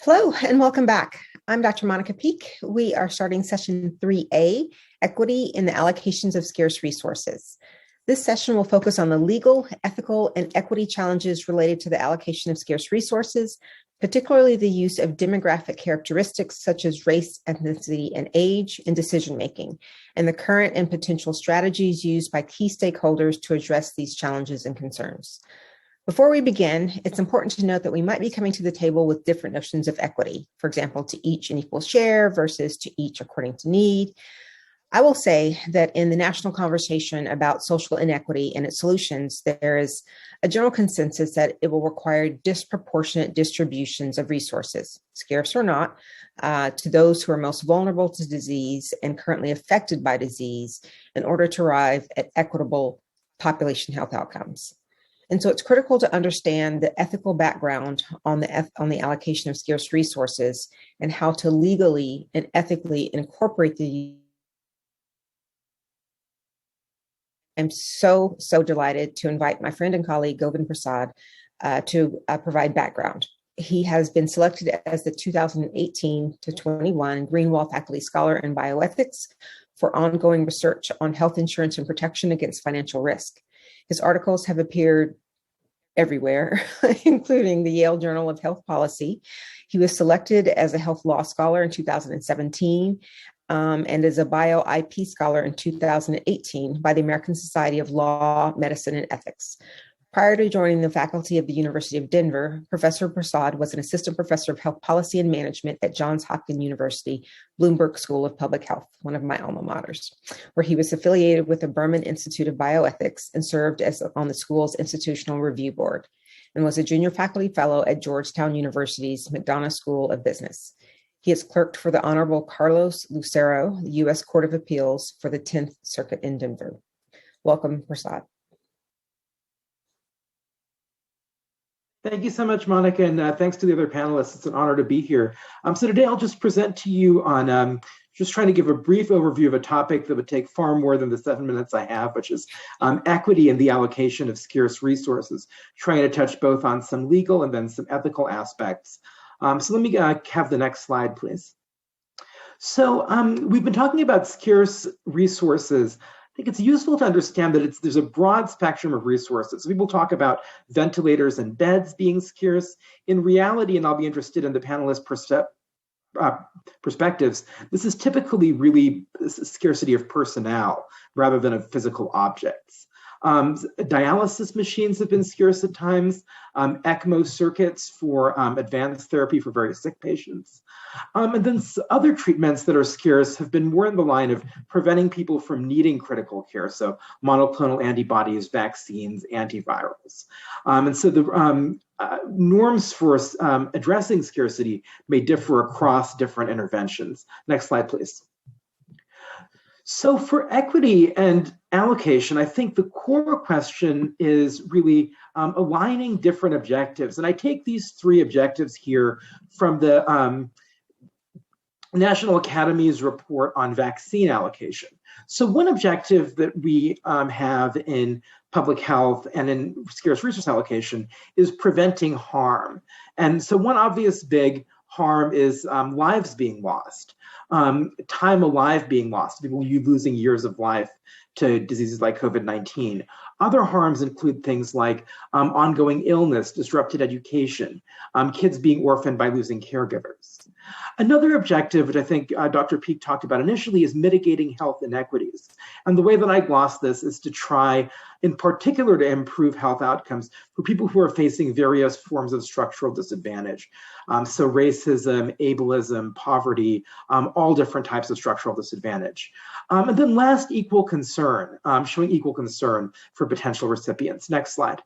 Hello and welcome back. I'm Dr. Monica Peak. We are starting session 3A, Equity in the Allocations of Scarce Resources. This session will focus on the legal, ethical, and equity challenges related to the allocation of scarce resources, particularly the use of demographic characteristics such as race, ethnicity, and age in decision-making, and the current and potential strategies used by key stakeholders to address these challenges and concerns. Before we begin, it's important to note that we might be coming to the table with different notions of equity, for example, to each an equal share versus to each according to need. I will say that in the national conversation about social inequity and its solutions, there is a general consensus that it will require disproportionate distributions of resources, scarce or not, to those who are most vulnerable to disease and currently affected by disease in order to arrive at equitable population health outcomes. And so it's critical to understand the ethical background on the allocation of scarce resources and how to legally and ethically incorporate the. I'm so delighted to invite my friend and colleague, Govind Prasad, to provide background. He has been selected as the 2018 to 21 Greenwald Faculty Scholar in Bioethics for ongoing research on health insurance and protection against financial risk. His articles have appeared everywhere, including the Yale Journal of Health Policy. He was selected as a health law scholar in 2017 and as a bio IP scholar in 2018 by the American Society of Law, Medicine, and Ethics. Prior to joining the faculty of the University of Denver, Professor Prasad was an assistant professor of health policy and management at Johns Hopkins University, Bloomberg School of Public Health, one of my alma maters, where he was affiliated with the Berman Institute of Bioethics and served as on the school's institutional review board, and was a junior faculty fellow at Georgetown University's McDonough School of Business. He has clerked for the Honorable Carlos Lucero, the U.S. Court of Appeals for the 10th Circuit in Denver. Welcome, Prasad. Thank you so much, Monica, and thanks to the other panelists. It's an honor to be here. So today I'll just present to you on just trying to give a brief overview of a topic that would take far more than the 7 minutes I have, which is equity in the allocation of scarce resources, trying to touch both on some legal and then some ethical aspects. So let me have the next slide, please. So we've been talking about scarce resources. I think it's useful to understand that there's a broad spectrum of resources. People talk about ventilators and beds being scarce. In reality, and I'll be interested in the panelists' perspectives, this is typically really a scarcity of personnel rather than of physical objects. Dialysis machines have been scarce at times, ECMO circuits for advanced therapy for very sick patients. And then other treatments that are scarce have been more in the line of preventing people from needing critical care. So monoclonal antibodies, vaccines, antivirals. And so the norms for addressing scarcity may differ across different interventions. Next slide, please. So for equity and allocation, I think the core question is really aligning different objectives. And I take these three objectives here from the National Academies report on vaccine allocation. So one objective that we have in public health and in scarce resource allocation is preventing harm. And so one obvious big harm is lives being lost, time alive being lost, people losing years of life to diseases like COVID-19. Other harms include things like ongoing illness, disrupted education, kids being orphaned by losing caregivers. Another objective, which I think Dr. Peak talked about initially, is mitigating health inequities. And the way that I gloss this is to try, in particular, to improve health outcomes for people who are facing various forms of structural disadvantage. So racism, ableism, poverty, all different types of structural disadvantage. And then last, equal concern, showing equal concern for potential recipients. Next slide.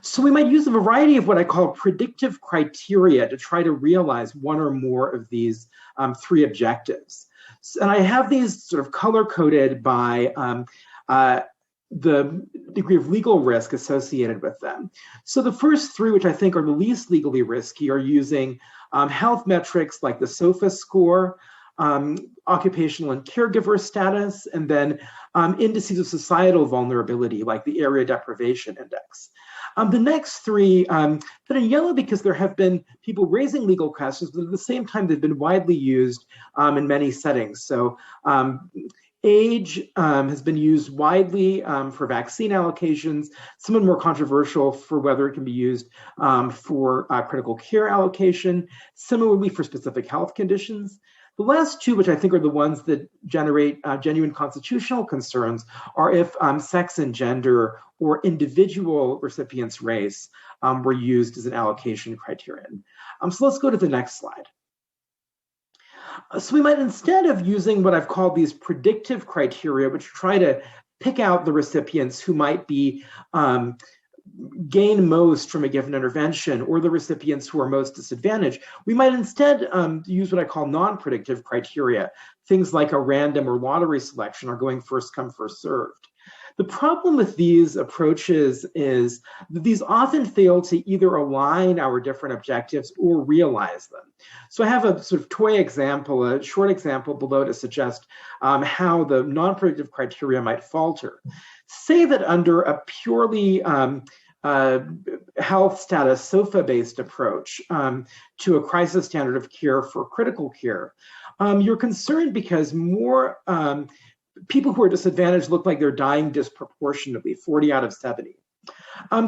So we might use a variety of what I call predictive criteria to try to realize one or more of these three objectives. And I have these sort of color-coded by the degree of legal risk associated with them. So the first three, which I think are the least legally risky, are using health metrics like the SOFA score, occupational and caregiver status, and then indices of societal vulnerability like the area deprivation index. The next three, put in yellow because there have been people raising legal questions, but at the same time, they've been widely used in many settings. So age has been used widely for vaccine allocations, somewhat more controversial for whether it can be used for critical care allocation, similarly for specific health conditions. The last two, which I think are the ones that generate genuine constitutional concerns, are if sex and gender or individual recipients' race were used as an allocation criterion. So let's go to the next slide. So we might, instead of using what I've called these predictive criteria, which try to pick out the recipients who might be gain most from a given intervention, or the recipients who are most disadvantaged, we might instead use what I call non-predictive criteria, things like a random or lottery selection or going first come, first served. The problem with these approaches is that these often fail to either align our different objectives or realize them. So I have a sort of toy example, a short example below to suggest how the non-predictive criteria might falter. Say that under a purely health status SOFA-based approach to a crisis standard of care for critical care, you're concerned because more people who are disadvantaged look like they're dying disproportionately, 40 out of 70.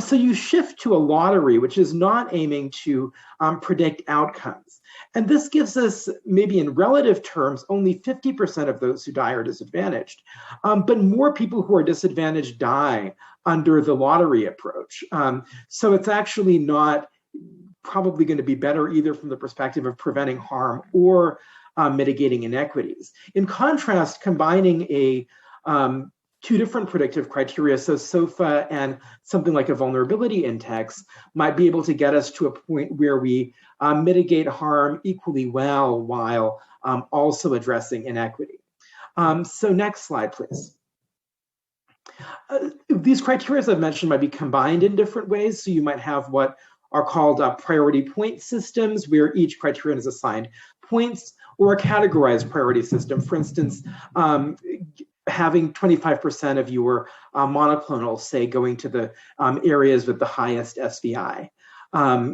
So you shift to a lottery, which is not aiming to predict outcomes. And this gives us, maybe in relative terms, only 50% of those who die are disadvantaged. But more people who are disadvantaged die under the lottery approach. So it's actually not probably going to be better either from the perspective of preventing harm or mitigating inequities. In contrast, combining two different predictive criteria, so SOFA and something like a vulnerability index, might be able to get us to a point where we mitigate harm equally well while also addressing inequity. So next slide, please. These criteria I've mentioned might be combined in different ways. So you might have what are called priority point systems, where each criterion is assigned points, or a categorized priority system. For instance, having 25% of your monoclonals, say, going to the areas with the highest SVI.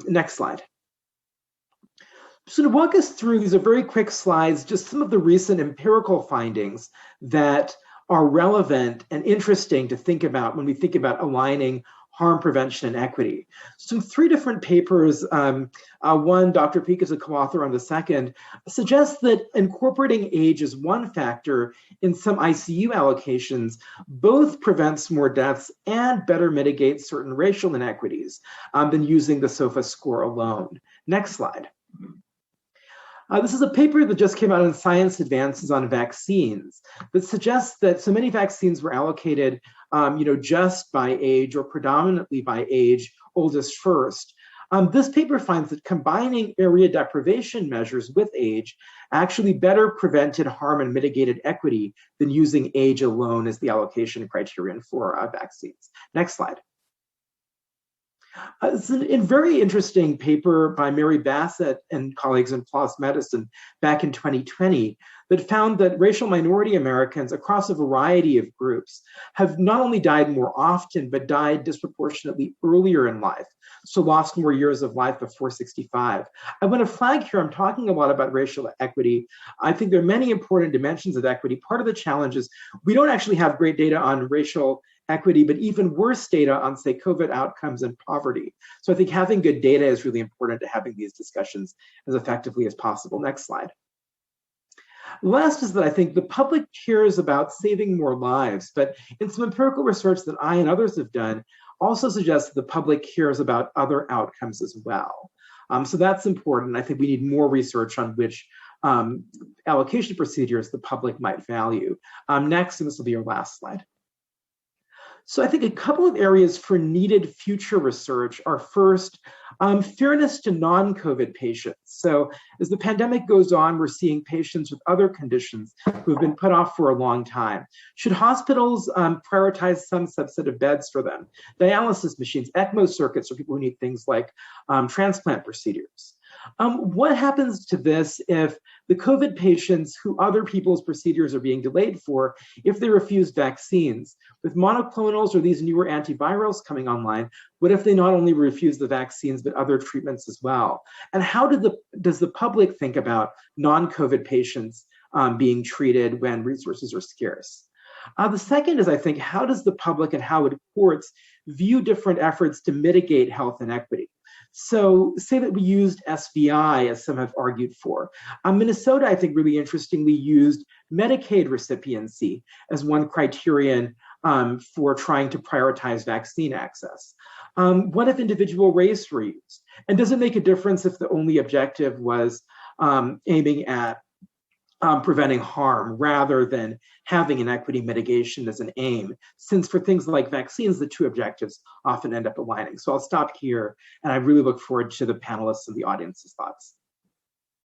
Next slide. So to walk us through, these are very quick slides, just some of the recent empirical findings that are relevant and interesting to think about when we think about aligning harm prevention and equity. So 3 different papers, one, Dr. Peak is a co-author on the second, suggests that incorporating age as one factor in some ICU allocations both prevents more deaths and better mitigates certain racial inequities than using the SOFA score alone. Next slide. This is a paper that just came out in Science Advances on Vaccines that suggests that so many vaccines were allocated just by age or predominantly by age, oldest first. This paper finds that combining area deprivation measures with age actually better prevented harm and mitigated equity than using age alone as the allocation criterion for vaccines. Next slide. It's a very interesting paper by Mary Bassett and colleagues in PLOS Medicine back in 2020 that found that racial minority Americans across a variety of groups have not only died more often, but died disproportionately earlier in life, so lost more years of life before 65. I want to flag here, I'm talking a lot about racial equity. I think there are many important dimensions of equity. Part of the challenge is we don't actually have great data on racial equity, but even worse data on, say, COVID outcomes and poverty. So I think having good data is really important to having these discussions as effectively as possible. Next slide. Last is that I think the public cares about saving more lives, but in some empirical research that I and others have done also suggests that the public cares about other outcomes as well. So that's important. I think we need more research on which allocation procedures the public might value. Next, and this will be your last slide. So I think a couple of areas for needed future research are first, fairness to non-COVID patients. So as the pandemic goes on, we're seeing patients with other conditions who have been put off for a long time. Should hospitals prioritize some subset of beds for them? Dialysis machines, ECMO circuits for people who need things like transplant procedures. What happens to this if the COVID patients who other people's procedures are being delayed for, if they refuse vaccines? With monoclonals or these newer antivirals coming online, what if they not only refuse the vaccines, but other treatments as well? And how does the public think about non-COVID patients being treated when resources are scarce? The second is, I think, how does the public and how would courts view different efforts to mitigate health inequity? So say that we used SVI, as some have argued for. Minnesota, I think, really interestingly used Medicaid recipiency as one criterion for trying to prioritize vaccine access. What if individual race were used? And does it make a difference if the only objective was aiming at preventing harm rather than having inequity mitigation as an aim, since for things like vaccines, the two objectives often end up aligning. So I'll stop here, and I really look forward to the panelists and the audience's thoughts.